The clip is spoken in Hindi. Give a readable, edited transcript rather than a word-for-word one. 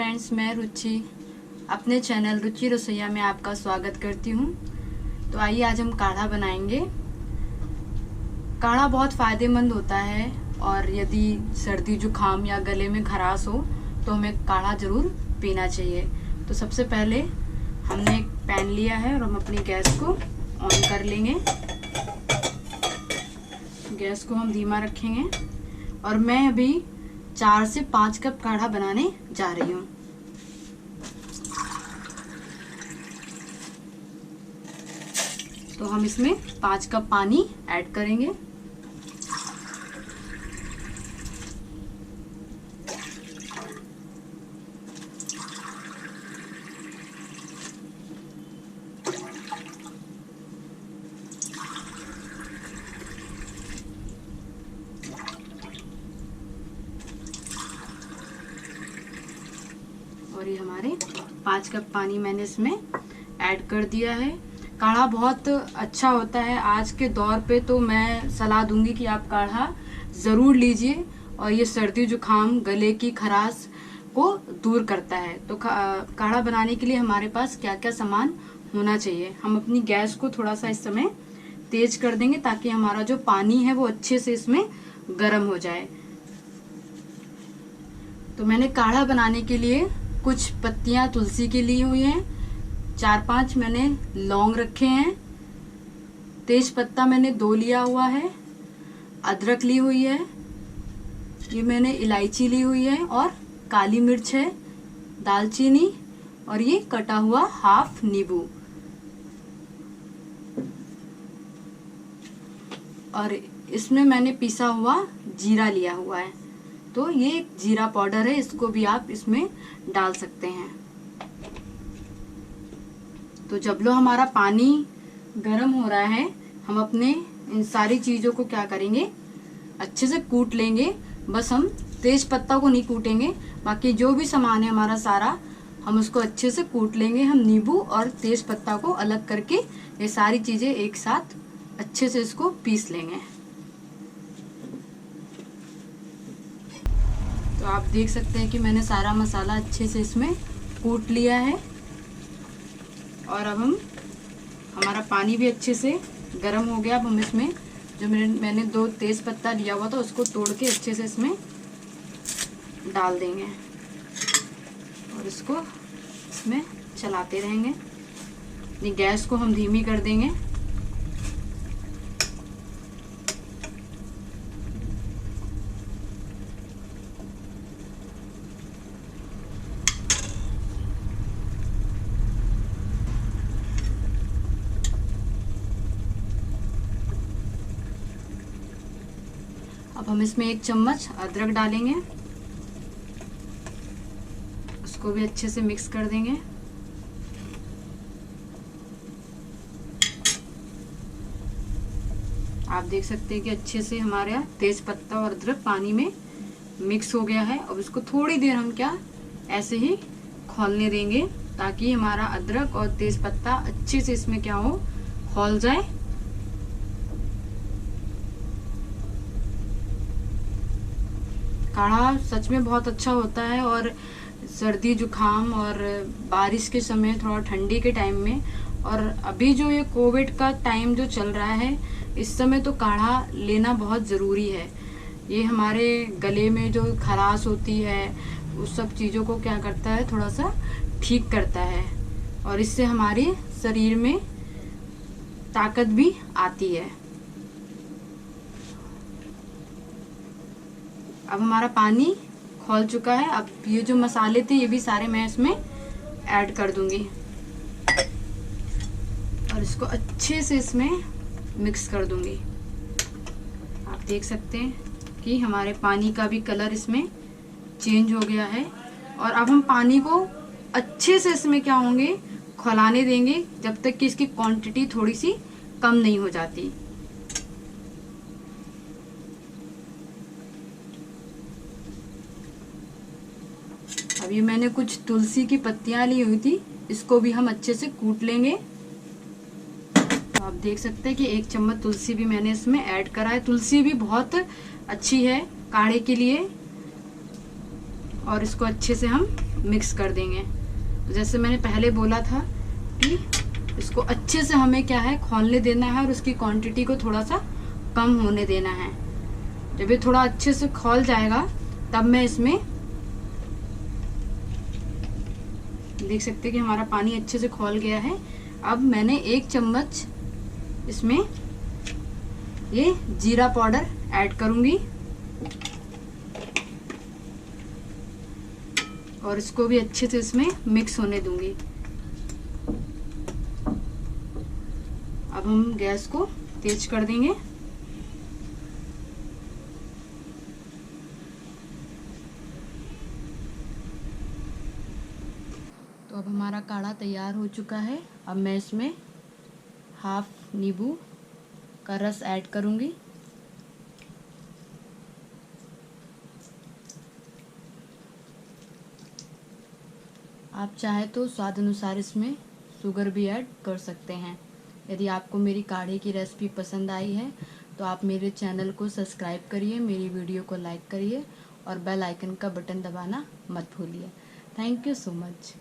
फ्रेंड्स, मैं रुचि अपने चैनल रुचि रसोइया में आपका स्वागत करती हूँ। तो आइए आज हम काढ़ा बनाएंगे। काढ़ा बहुत फ़ायदेमंद होता है और यदि सर्दी जुकाम या गले में खराश हो तो हमें काढ़ा ज़रूर पीना चाहिए। तो सबसे पहले हमने एक पैन लिया है और हम अपनी गैस को ऑन कर लेंगे। गैस को हम धीमा रखेंगे और मैं अभी 4 से 5 कप काढ़ा बनाने जा रही हूँ। तो हम इसमें 5 कप पानी ऐड करेंगे। और ये हमारे 5 कप पानी मैंने इसमें ऐड कर दिया है। काढ़ा बहुत अच्छा होता है। आज के दौर पे तो मैं सलाह दूंगी कि आप काढ़ा ज़रूर लीजिए और ये सर्दी जुकाम गले की खराश को दूर करता है। तो काढ़ा बनाने के लिए हमारे पास क्या क्या सामान होना चाहिए। हम अपनी गैस को थोड़ा सा इस समय तेज कर देंगे ताकि हमारा जो पानी है वो अच्छे से इसमें गर्म हो जाए। तो मैंने काढ़ा बनाने के लिए कुछ पत्तियां तुलसी की ली हुई हैं, 4-5 मैंने लौंग रखे हैं, तेज पत्ता मैंने 2 लिया हुआ है, अदरक ली हुई है, ये मैंने इलायची ली हुई है और काली मिर्च है, दालचीनी और ये कटा हुआ हाफ नींबू। और इसमें मैंने पिसा हुआ जीरा लिया हुआ है। तो ये जीरा पाउडर है, इसको भी आप इसमें डाल सकते हैं। तो जब लो हमारा पानी गर्म हो रहा है, हम अपने इन सारी चीजों को क्या करेंगे, अच्छे से कूट लेंगे। बस हम तेज पत्ता को नहीं कूटेंगे, बाकी जो भी सामान है हमारा सारा हम उसको अच्छे से कूट लेंगे। हम नींबू और तेज पत्ता को अलग करके ये सारी चीजें एक साथ अच्छे से इसको पीस लेंगे। तो आप देख सकते हैं कि मैंने सारा मसाला अच्छे से इसमें कूट लिया है। और अब हमारा पानी भी अच्छे से गर्म हो गया। अब हम इसमें जो मैंने 2 तेज पत्ता लिया हुआ था उसको तोड़ के अच्छे से इसमें डाल देंगे और इसको इसमें चलाते रहेंगे। ये गैस को हम धीमी कर देंगे। अब हम इसमें 1 चम्मच अदरक डालेंगे, उसको भी अच्छे से मिक्स कर देंगे। आप देख सकते हैं कि अच्छे से हमारा तेज पत्ता और अदरक पानी में मिक्स हो गया है। अब इसको थोड़ी देर हम क्या ऐसे ही खौलने देंगे ताकि हमारा अदरक और तेज पत्ता अच्छे से इसमें क्या हो, खौल जाए। काढ़ा सच में बहुत अच्छा होता है और सर्दी जुकाम और बारिश के समय, थोड़ा ठंडी के टाइम में, और अभी जो ये कोविड का टाइम जो चल रहा है इस समय तो काढ़ा लेना बहुत ज़रूरी है। ये हमारे गले में जो खराश होती है उस सब चीज़ों को क्या करता है, थोड़ा सा ठीक करता है और इससे हमारे शरीर में ताकत भी आती है। अब हमारा पानी खौल चुका है। अब ये जो मसाले थे ये भी सारे मैं इसमें ऐड कर दूंगी और इसको अच्छे से इसमें मिक्स कर दूंगी। आप देख सकते हैं कि हमारे पानी का भी कलर इसमें चेंज हो गया है। और अब हम पानी को अच्छे से इसमें क्या होंगे, खौलाने देंगे जब तक कि इसकी क्वांटिटी थोड़ी सी कम नहीं हो जाती। अभी मैंने कुछ तुलसी की पत्तियां ली हुई थी, इसको भी हम अच्छे से कूट लेंगे। तो आप देख सकते हैं कि 1 चम्मच तुलसी भी मैंने इसमें ऐड करा है। तुलसी भी बहुत अच्छी है काढ़े के लिए और इसको अच्छे से हम मिक्स कर देंगे। जैसे मैंने पहले बोला था कि इसको अच्छे से हमें क्या है खौलने देना है और उसकी क्वांटिटी को थोड़ा सा कम होने देना है। जब ये थोड़ा अच्छे से खौल जाएगा तब मैं इसमें देख सकते हैं कि हमारा पानी अच्छे से खौल गया है। अब मैंने 1 चम्मच इसमें ये जीरा पाउडर ऐड करूंगी और इसको भी अच्छे से इसमें मिक्स होने दूंगी। अब हम गैस को तेज कर देंगे। तो अब हमारा काढ़ा तैयार हो चुका है। अब मैं इसमें हाफ नींबू का रस ऐड करूंगी। आप चाहे तो स्वाद अनुसार इसमें शुगर भी ऐड कर सकते हैं। यदि आपको मेरी काढ़े की रेसिपी पसंद आई है तो आप मेरे चैनल को सब्सक्राइब करिए, मेरी वीडियो को लाइक करिए और बेल आइकन का बटन दबाना मत भूलिए। Thank you so much.